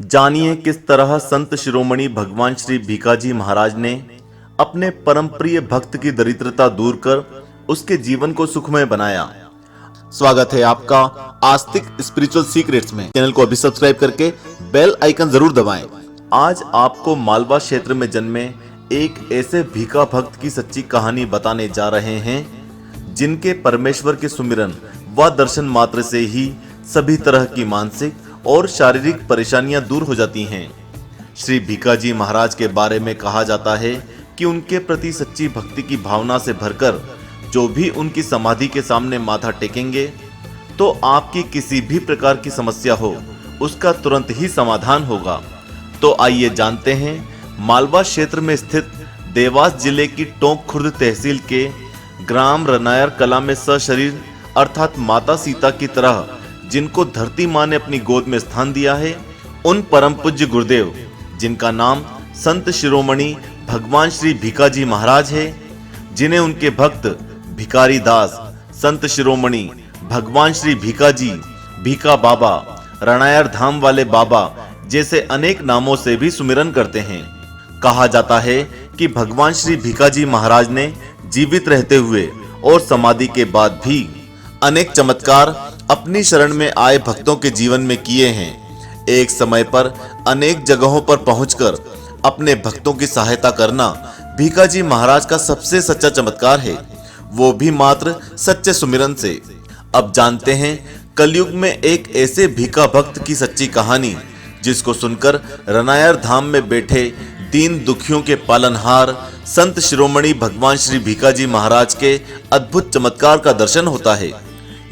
जानिए किस तरह संत शिरोमणि भगवान श्री भीकाजी महाराज ने अपने परम प्रिय भक्त की दरिद्रता दूर कर उसके जीवन को सुखमय बनाया। स्वागत है आपका आस्तिक स्पिरिचुअल सीक्रेट्स में। चैनल को अभी सब्सक्राइब करके बेल आइकन जरूर दबाएं। आज आपको मालवा क्षेत्र में जन्मे एक ऐसे भीका भक्त की सच्ची कहानी बताने जा रहे हैं जिनके परमेश्वर के सुमिरन व दर्शन मात्र से ही सभी तरह की मानसिक और शारीरिक परेशानियां दूर हो जाती हैं। श्री भीकाजी महाराज के बारे में कहा जाता है कि उनके प्रति सच्ची भक्ति की भावना से भरकर जो भी उनकी समाधि के सामने माथा टेकेंगे तो आपकी किसी भी प्रकार की समस्या हो उसका तुरंत ही समाधान होगा। तो आइए जानते हैं मालवा क्षेत्र में स्थित देवास जिले की टोंक खुर्द तहसील के ग्राम रनायर कला में सशरीर अर्थात माता सीता की तरह जिनको धरती माँ ने अपनी गोद में स्थान दिया है, उन परम पूज्य गुरुदेव जिनका नाम संत शिरोमणि भगवान श्री भीकाजी महाराज है, जिन्हें उनके भक्त भिकारी दास संत शिरोमणि भगवान श्री भीकाजी, भीका बाबा, रनायर धाम वाले बाबा जैसे अनेक नामों से भी सुमिरन करते हैं। कहा जाता है कि भगवान श्री भीकाजी महाराज ने जीवित रहते हुए और समाधि के बाद भी अनेक चमत्कार अपनी शरण में आए भक्तों के जीवन में किए हैं। एक समय पर अनेक जगहों पर पहुंचकर अपने भक्तों की सहायता करना भीकाजी महाराज का सबसे सच्चा चमत्कार है, वो भी मात्र सच्चे सुमिरन से। अब जानते हैं कलयुग में एक ऐसे भीका भक्त की सच्ची कहानी जिसको सुनकर रनायर धाम में बैठे दीन दुखियों के पालनहार संत शिरोमणि भगवान श्री भीकाजी महाराज के अद्भुत चमत्कार का दर्शन होता है।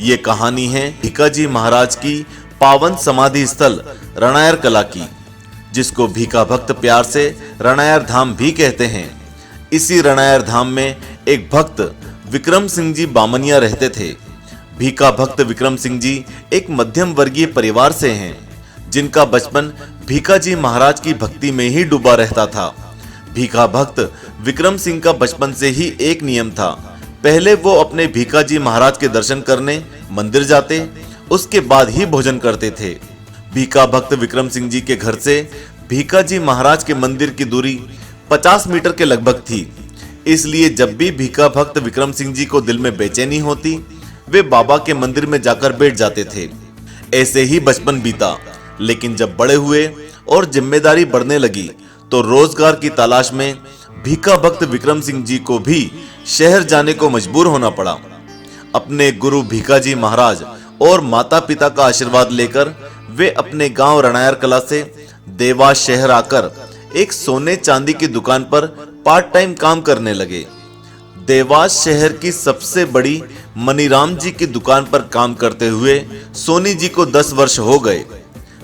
ये कहानी है भीकाजी महाराज की पावन समाधि स्थल रनायर कला की, जिसको भीका भक्त प्यार से रनायर धाम भी कहते हैं। इसी रनायर धाम में एक भक्त विक्रम सिंह जी बामनिया रहते थे। भीका भक्त विक्रम सिंह जी एक मध्यम वर्गीय परिवार से हैं, जिनका बचपन भीकाजी महाराज की भक्ति में ही डूबा रहता था। भीका भक्त विक्रम सिंह का बचपन से ही एक नियम था, पहले वो अपने भीकाजी महाराज के दर्शन करने मंदिर जाते, उसके बाद ही भोजन करते थे। भीका भक्त विक्रम सिंह जी के घर से भीकाजी महाराज के मंदिर की दूरी 50 मीटर के लगभग थी। इसलिए जब भी भीका भक्त विक्रम सिंह जी को दिल में बेचैनी होती, वे बाबा के मंदिर में जाकर बैठ जाते थे। ऐसे ही बचपन बीता, लेकिन जब बड़े हुए और जिम्मेदारी बढ़ने लगी तो रोजगार की तलाश में भीका भक्त विक्रम सिंह जी को भी शहर जाने को मजबूर होना पड़ा। अपने गुरु भीकाजी महाराज और माता पिता का आशीर्वाद लेकर वे अपने गांव रनायर कला से देवास शहर आकर एक सोने चांदी की दुकान पर पार्ट टाइम काम करने लगे। देवास शहर की सबसे बड़ी मनीराम जी की दुकान पर काम करते हुए सोनी जी को 10 वर्ष हो गए।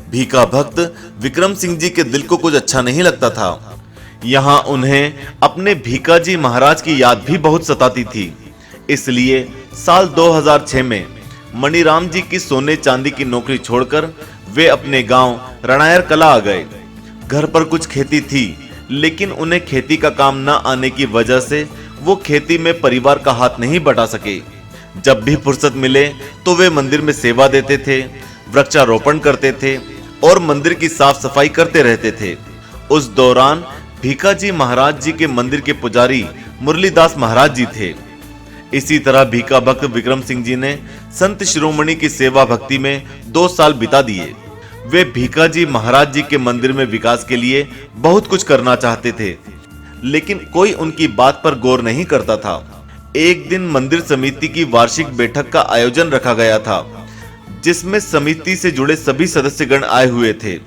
भीका भक्त विक्रम सिंह जी के दिल को कुछ अच्छा नहीं लगता था। यहाँ उन्हें अपने भीकाजी महाराज की याद भी बहुत सताती थी। इसलिए साल 2006 में मणिराम जी की सोने चांदी की नौकरी छोड़कर वे अपने गांव रनायर कला आ गए। घर पर कुछ खेती थी, लेकिन उन्हें खेती का काम न आने की वजह से वो खेती में परिवार का हाथ नहीं बटा सके। जब भी फुर्सत मिले तो वे मंदिर में सेवा देते थे, वृक्षारोपण करते थे और मंदिर की साफ सफाई करते रहते थे। उस दौरान भीकाजी महाराज जी के मंदिर के पुजारी मुरलीदास महाराज जी थे। इसी तरह भीका भक्त विक्रम सिंह जी ने संत शिरोमणि की सेवा भक्ति में 2 साल बिता दिए। वे भीकाजी महाराज जी के मंदिर में विकास के लिए बहुत कुछ करना चाहते थे, लेकिन कोई उनकी बात पर गौर नहीं करता था। एक दिन मंदिर समिति की वार्षिक बैठक का आयोजन रखा गया था, जिसमें समिति से जुड़े सभी सदस्यगण आए हुए थे।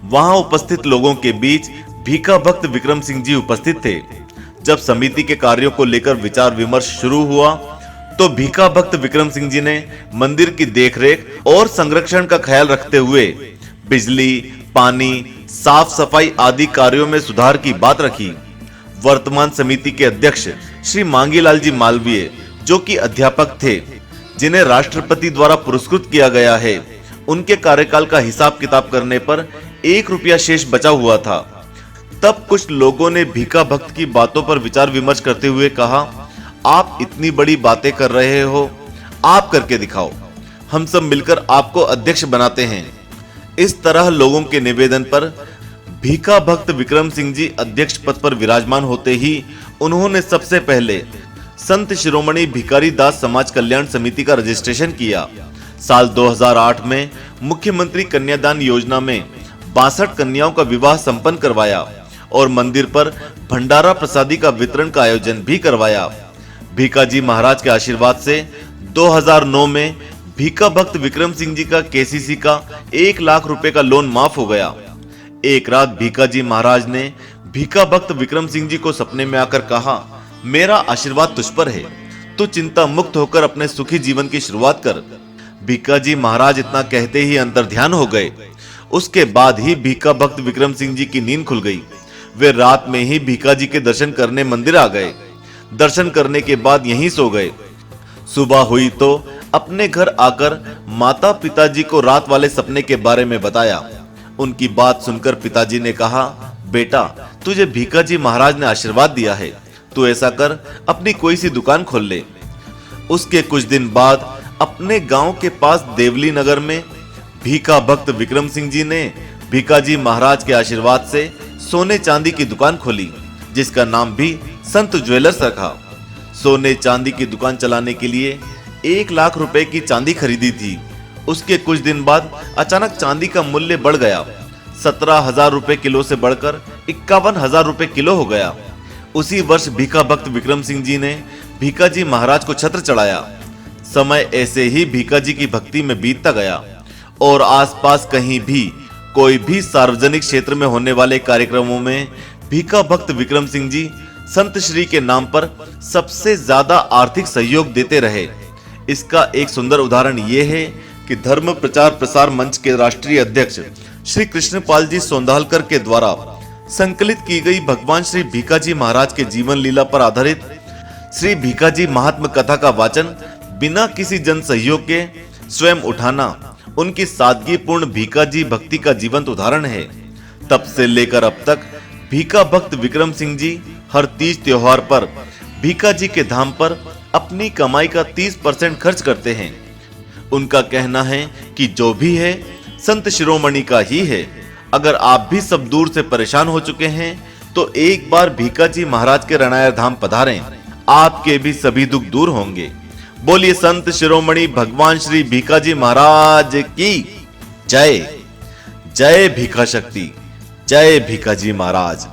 वहां उपस्थित लोगों के बीच भीका भक्त विक्रम सिंह जी उपस्थित थे। जब समिति के कार्यों को लेकर विचार विमर्श शुरू हुआ तो भीका भक्त विक्रम सिंह जी ने मंदिर की देखरेख और संरक्षण का ख्याल रखते हुए बिजली, पानी, साफ सफाई आदि कार्यों में सुधार की बात रखी। वर्तमान समिति के अध्यक्ष श्री मांगीलाल जी मालवीय, जो कि अध्यापक थे, जिन्हें राष्ट्रपति द्वारा पुरस्कृत किया गया है, उनके कार्यकाल का हिसाब किताब करने पर 1 रुपया शेष बचा हुआ था। तब कुछ लोगों ने भीका भक्त की बातों पर विचार विमर्श करते हुए कहा, आप इतनी बड़ी बातें कर रहे हो, आप करके दिखाओ, हम सब मिलकर आपको अध्यक्ष बनाते हैं। इस तरह लोगों के निवेदन पर भीखा भक्त विक्रम सिंह जी अध्यक्ष पद पर विराजमान होते ही उन्होंने सबसे पहले संत शिरोमणि भिखारी दास समाज कल्याण समिति का रजिस्ट्रेशन किया। साल 2008 में मुख्यमंत्री कन्यादान योजना में 62 कन्याओं का विवाह संपन्न करवाया और मंदिर पर भंडारा प्रसादी का वितरण का आयोजन भी करवाया। भीखाजी महाराज के आशीर्वाद से 2009 में भीखा भक्त विक्रम सिंह जी का केसीसी का 1 लाख रुपए का लोन माफ हो गया। एक रात भीखाजी महाराज ने भीखा भक्त विक्रम सिंह जी को सपने में आकर कहा, मेरा आशीर्वाद तुझ पर है, तू चिंता मुक्त होकर अपने सुखी जीवन की शुरुआत कर। भीखाजी महाराज इतना कहते ही अंतर ध्यान हो गए। उसके बाद ही भीखा भक्त विक्रम सिंह जी की नींद खुल गई। वे रात में ही भीखाजी के दर्शन करने मंदिर आ गए। दर्शन करने के बाद यहीं सो गए। सुबह हुई तो अपने घर आकर माता पिताजी को रात वाले सपने के बारे में बताया। उनकी बात सुनकर पिताजी ने कहा, बेटा तुझे भीखाजी महाराज ने आशीर्वाद दिया है, तू ऐसा कर अपनी कोई सी दुकान खोल ले। उसके कुछ दिन बाद अपने गांव के पास देवली नगर में भीखा भक्त विक्रम सिंह जी ने भीखाजी महाराज के आशीर्वाद से सोने चांदी की दुकान खोली, जिसका नाम भी संत ज्वेलर्स रखा। सोने चांदी की दुकान चलाने के लिए 1 लाख रुपए की चांदी खरीदी थी। उसके कुछ दिन बाद अचानक चांदी का मूल्य बढ़ गया। 17,000 रुपए किलो से बढ़कर 51,000 रुपए किलो हो गया। उसी वर्ष भीखा भक्त विक्रम सिंह जी ने भीखाजी महाराज को छत्र चढ़ाया। समय ऐसे ही भीखाजी की भक्ति में बीतता गया और आसपास कहीं भी कोई भी सार्वजनिक क्षेत्र में होने वाले कार्यक्रमों में भीखा भक्त विक्रम सिंह जी संत श्री के नाम पर सबसे ज्यादा आर्थिक सहयोग देते रहे। इसका एक सुंदर उदाहरण ये है कि धर्म प्रचार प्रसार मंच के राष्ट्रीय अध्यक्ष श्री कृष्णपाल जी सोंधालकर के द्वारा संकलित की गई भगवान श्री भीखाजी महाराज के जीवन लीला पर आधारित श्री भीखाजी महात्म कथा का वाचन बिना किसी जन सहयोग के स्वयं उठाना उनकी सादगीपूर्ण भीखाजी भक्ति का जीवंत उदाहरण है। तब से लेकर अब तक भीखा भक्त विक्रम सिंह जी हर तीज त्योहार पर भीखाजी के धाम पर अपनी कमाई का 30% खर्च करते हैं। उनका कहना है कि जो भी है संत शिरोमणि का ही है। अगर आप भी सब दूर से परेशान हो चुके हैं तो एक बार भीखाजी महाराज के रणायर धाम पधारें, आपके भी सभी दुख दूर होंगे। बोलिए संत शिरोमणि भगवान श्री भीखाजी महाराज की जय। जय भीखा शक्ति, जय भीखाजी महाराज।